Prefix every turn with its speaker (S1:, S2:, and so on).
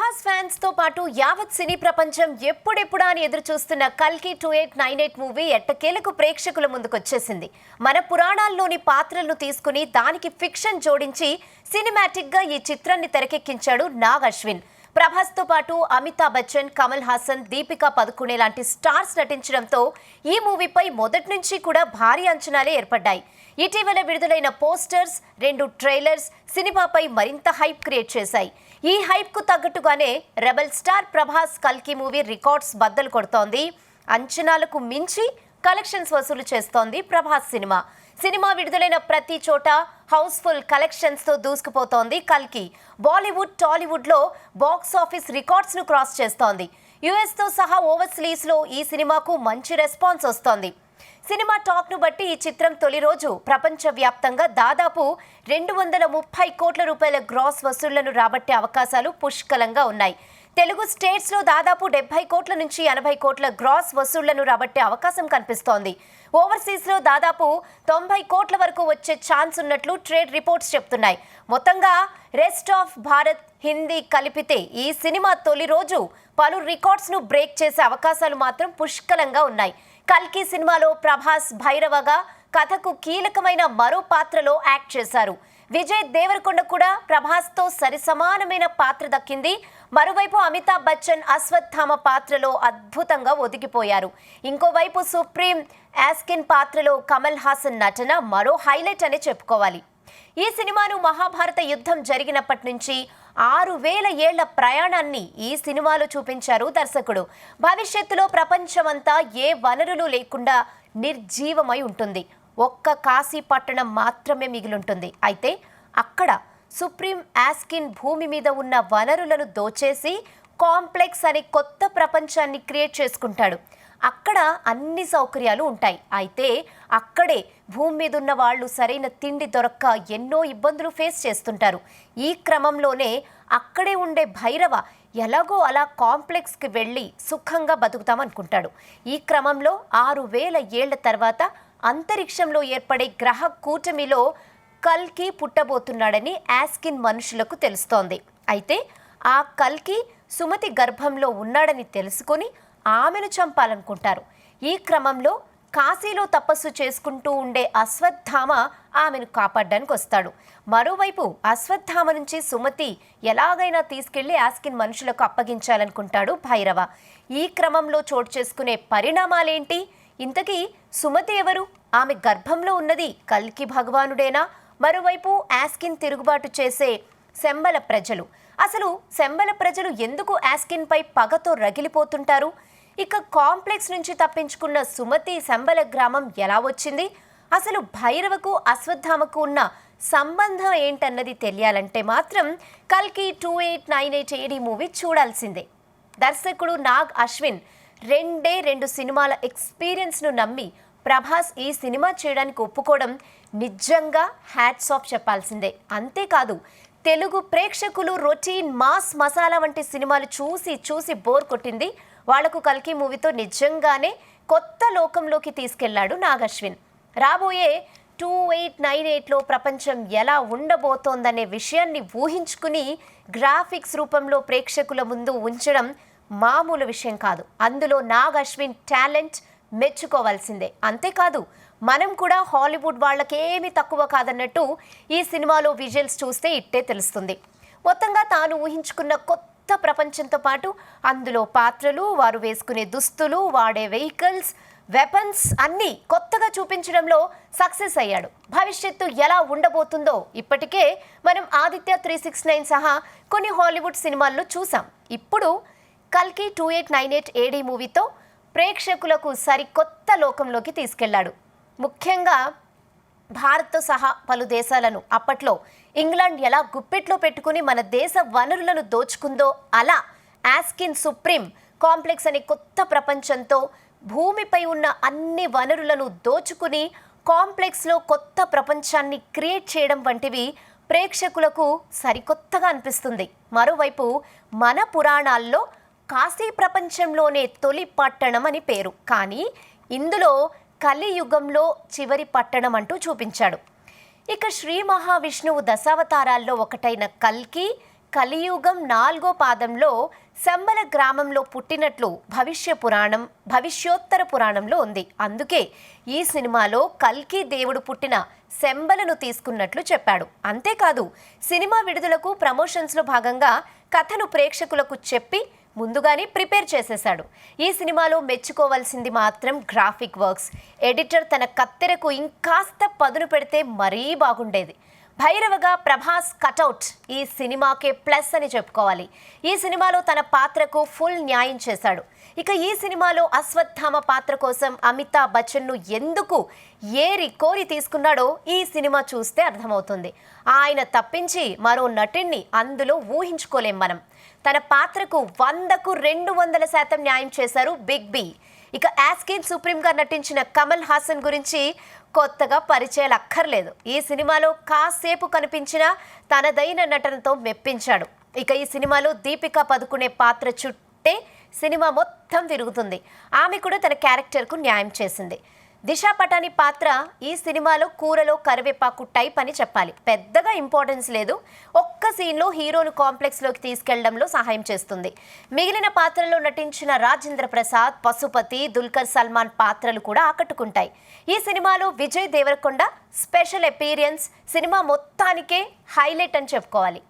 S1: Prabhas fans తో పాటు యావత్ సినీ ప్రపంచం ఎప్పుడెప్పుడా అని ఎదురు చూస్తున్న కల్కి 2898 మూవీ ఎట్టకేలకు ప్రేక్షకుల ముందుకొచ్చేసింది. మన పురాణాల్లోని పాత్రలను తీసుకుని దానికి ఫిక్షన్ జోడించి సినిమాటిక్ గా ఈ చిత్రాన్ని తెరకెక్కించాడు నాగ్ అశ్విన్. ప్రభాస్ తో పాటు అమితాబ్ బచ్చన్, కమల్ హాసన్, దీపికా పదుకునే లాంటి స్టార్స్ నటించడంతో ఈ మూవీపై మొదటి నుంచి కూడా భారీ అంచనాలే ఏర్పడ్డాయి. ఇటీవల విడుదలైన పోస్టర్స్, 2 ట్రైలర్స్ సినిమాపై మరింత హైప్ క్రియేట్ చేశాయి. ఈ హైప్ కు తగ్గట్టుగానే రెబల్ స్టార్ ప్రభాస్ కల్కి మూవీ రికార్డ్స్ బద్దలు కొడుతోంది. అంచనాలకు మించి కలెక్షన్స్ వసూలు చేస్తోంది ప్రభాస్ సినిమా విడుదలైన ప్రతి చోట హౌస్ఫుల్ కలెక్షన్స్ తో దూసుకుపోతోంది కల్కి. బాలీవుడ్, టాలీవుడ్ లో బాక్స్ ఆఫీస్ రికార్డ్స్ ను క్రాస్ చేస్తోంది. యుఎస్ తో సహా ఓవర్సీస్ లో ఈ సినిమాకు మంచి రెస్పాన్స్ వస్తోంది. సినిమా టాక్ ను బట్టి ఈ చిత్రం తొలి రోజు ప్రపంచవ్యాప్తంగా దాదాపు 230 కోట్ల రూపాయల గ్రాస్ వసూళ్లను రాబట్టే అవకాశాలు పుష్కలంగా ఉన్నాయి. తెలుగు స్టేట్స్ లో దాదాపు 70 కోట్ల నుంచి 80 కోట్ల గ్రాస్ వసూళ్లను రాబట్టే అవకాశం కనిపిస్తోంది. ఓవర్సీస్ లో దాదాపు 90 కోట్ల వరకు వచ్చే ఛాన్స్ ఉన్నట్లు ట్రేడ్ రిపోర్ట్స్ చెప్తున్నాయి. మొత్తంగా రెస్ట్ ఆఫ్ భారత్, హిందీ కలిపితే ఈ సినిమా తొలి రోజు పలు రికార్డ్స్ ను బ్రేక్ చేసే అవకాశాలు మాత్రం పుష్కలంగా ఉన్నాయి. కల్కి సినిమాలో ప్రభాస్ భైరవగా కథకు కీలకమైన మరో పాత్రలో యాక్ట్ చేశారు. విజయ్ దేవరకొండ కూడా ప్రభాస్తో సరిసమానమైన పాత్ర దక్కింది. మరోవైపు అమితాబ్ బచ్చన్ అశ్వత్థామ పాత్రలో అద్భుతంగా ఒదిగిపోయారు. ఇంకోవైపు సుప్రీం యాస్కిన్ పాత్రలో కమల్ హాసన్ నటన మరో హైలైట్ అనే చెప్పుకోవాలి. ఈ సినిమాను మహాభారత యుద్ధం జరిగినప్పటి నుంచి 6000 ఏళ్ల ప్రయాణాన్ని ఈ సినిమాలో చూపించారు దర్శకుడు. భవిష్యత్తులో ప్రపంచమంతా ఏ వనరులు లేకుండా నిర్జీవమై ఉంటుంది. ఒక్క కాశీ పట్టణం మాత్రమే మిగిలుంటుంది. అయితే అక్కడ సుప్రీం యాస్కిన్ భూమి మీద ఉన్న వనరులను దోచేసి కాంప్లెక్స్ అనే కొత్త ప్రపంచాన్ని క్రియేట్ చేసుకుంటాడు. అక్కడ అన్ని సౌకర్యాలు ఉంటాయి. అయితే అక్కడే భూమి మీద ఉన్న వాళ్ళు సరైన తిండి దొరక్క ఎన్నో ఇబ్బందులు ఫేస్ చేస్తుంటారు. ఈ క్రమంలోనే అక్కడే ఉండే భైరవ ఎలాగో అలా కాంప్లెక్స్కి వెళ్ళి సుఖంగా బతుకుతామనుకుంటాడు. ఈ క్రమంలో 6000 ఏళ్ల తర్వాత అంతరిక్షంలో ఏర్పడే గ్రహ కూటమిలో కల్కి పుట్టబోతున్నాడని యాస్కిన్ మనుషులకు తెలుస్తోంది. అయితే ఆ కల్కి సుమతి గర్భంలో ఉన్నాడని తెలుసుకొని ఆమెను చంపాలనుకుంటారు. ఈ క్రమంలో కాశీలో తపస్సు చేసుకుంటూ ఉండే అశ్వత్థామ ఆమెను కాపాడడానికి వస్తాడు. మరోవైపు అశ్వత్థామ నుంచి సుమతి ఎలాగైనా తీసుకెళ్లి యాస్కిన్ మనుషులకు అప్పగించాలనుకుంటాడు భైరవ. ఈ క్రమంలో చోటు చేసుకునే పరిణామాలేంటి? ఇంతకీ సుమతి ఎవరు? ఆమె గర్భంలో ఉన్నది కల్కి భగవానుడేనా? మరోవైపు యాస్కిన్ తిరుగుబాటు చేసే శంబల ప్రజలు. అసలు శంబల ప్రజలు ఎందుకు యాస్కిన్ పై పగతో రగిలిపోతుంటారు? ఇక కాంప్లెక్స్ నుంచి తప్పించుకున్న సుమతి శంబల గ్రామం ఎలా వచ్చింది? అసలు భైరవకు అశ్వత్థామకు ఉన్న సంబంధం ఏంటన్నది తెలియాలంటే మాత్రం కల్కి 2898 ఏడి మూవీ చూడాల్సిందే. దర్శకుడు నాగ్ అశ్విన్ 2 సినిమాల ఎక్స్పీరియన్స్ను నమ్మి ప్రభాస్ ఈ సినిమా చేయడానికి ఒప్పుకోవడం నిజంగా హ్యాట్స్ ఆఫ్ చెప్పాల్సిందే. అంతేకాదు, తెలుగు ప్రేక్షకులు రొటీన్, మాస్, మసాలా వంటి సినిమాలు చూసి బోర్ కొట్టింది. వాళ్లకు కల్కి మూవీతో నిజంగానే కొత్త లోకంలోకి తీసుకెళ్లాడు నాగ్ అశ్విన్. రాబోయే 2898లో ప్రపంచం ఎలా ఉండబోతోందనే విషయాన్ని ఊహించుకుని గ్రాఫిక్స్ రూపంలో ప్రేక్షకుల ముందు ఉంచడం మామూలు విషయం కాదు. అందులో నాగ్ అశ్విన్ టాలెంట్ మెచ్చుకోవాల్సిందే. అంతేకాదు, మనం కూడా హాలీవుడ్ వాళ్ళకేమీ తక్కువ కాదన్నట్టు ఈ సినిమాలో విజువల్స్ చూస్తే ఇట్టే తెలుస్తుంది. మొత్తంగా తాను ఊహించుకున్న కొత్త ప్రపంచంతో పాటు అందులో పాత్రలు, వారు వేసుకునే దుస్తులు, వాడే వెహికల్స్, వెపన్స్ అన్నీ కొత్తగా చూపించడంలో సక్సెస్ అయ్యాడు. భవిష్యత్తు ఎలా ఉండబోతుందో ఇప్పటికే మనం ఆదిత్య 369 సహా కొన్ని హాలీవుడ్ సినిమాల్లో చూసాం. ఇప్పుడు కల్కి 2898 ఏడి మూవీతో ప్రేక్షకులకు సరికొత్త లోకంలోకి తీసుకెళ్లాడు. ముఖ్యంగా భారత్తో సహా పలు దేశాలను అప్పట్లో ఇంగ్లాండ్ ఎలా గుప్పెట్లో పెట్టుకుని మన దేశ వనరులను దోచుకుందో అలా యాస్కిన్ సుప్రీం కాంప్లెక్స్ అనే కొత్త ప్రపంచంతో భూమిపై ఉన్న అన్ని వనరులను దోచుకుని కాంప్లెక్స్లో కొత్త ప్రపంచాన్ని క్రియేట్ చేయడం వంటివి ప్రేక్షకులకు సరికొత్తగా అనిపిస్తుంది. మరోవైపు మన పురాణాల్లో కాశీ ప్రపంచంలోనే తొలి పట్టణం అని పేరు. కానీ ఇందులో కలియుగంలో చివరి పట్టణం అంటూ చూపించాడు. ఇక శ్రీ మహావిష్ణువు దశావతారాల్లో ఒకటైన కల్కి కలియుగం 4వ పాదంలో శంబల గ్రామంలో పుట్టినట్లు భవిష్యోత్తర పురాణంలో ఉంది. అందుకే ఈ సినిమాలో కల్కి దేవుడు పుట్టిన శంబలను తీసుకున్నట్లు చెప్పాడు. అంతేకాదు సినిమా విడుదలకు ప్రమోషన్స్లో భాగంగా కథను ప్రేక్షకులకు చెప్పి ముందుగానే ప్రిపేర్ చేసేశాడు. ఈ సినిమాలో మెచ్చుకోవాల్సింది మాత్రం గ్రాఫిక్ వర్క్స్. ఎడిటర్ తన కత్తెరకు ఇంకాస్త పదును పెడితే మరీ బాగుండేది. భైరవగా ప్రభాస్ కటౌట్ ఈ సినిమాకే ప్లస్ అని చెప్పుకోవాలి. ఈ సినిమాలో తన పాత్రకు ఫుల్ న్యాయం చేశాడు. ఇక ఈ సినిమాలో అశ్వత్థామ పాత్ర కోసం అమితాబ్ బచ్చన్ను ఎందుకు ఏరి కోరి తీసుకున్నాడో ఈ సినిమా చూస్తే అర్థమవుతుంది. ఆయన తప్పించి మరో నటుణ్ణి అందులో ఊహించుకోలేం మనం. తన పాత్రకు 100కు 200% న్యాయం చేశారు బిగ్ బి. ఇక యాస్కిన్ సుప్రీంగా నటించిన కమల్ హాసన్ గురించి కొత్తగా పరిచయాలు అక్కర్లేదు. ఈ సినిమాలో కాసేపు కనిపించిన తనదైన నటనతో మెప్పించాడు. ఇక ఈ సినిమాలో దీపికా పదుకునే పాత్ర చుట్టే సినిమా మొత్తం తిరుగుతుంది. ఆమె కూడా తన క్యారెక్టర్కు న్యాయం చేసింది. దిశా పటాని పాత్ర ఈ సినిమాలో కూరలో కరివేపాకు టైప్ అని చెప్పాలి. పెద్దగా ఇంపార్టెన్స్ లేదు. ఒక్క సీన్లో హీరోను కాంప్లెక్స్లోకి తీసుకెళ్లడంలో సహాయం చేస్తుంది. మిగిలిన పాత్రల్లో నటించిన రాజేంద్ర ప్రసాద్, పశుపతి, దుల్కర్ సల్మాన్ పాత్రలు కూడా ఆకట్టుకుంటాయి. ఈ సినిమాలో Vijay Devarakonda special appearance cinema మొత్తానికే హైలైట్ అని చెప్పుకోవాలి.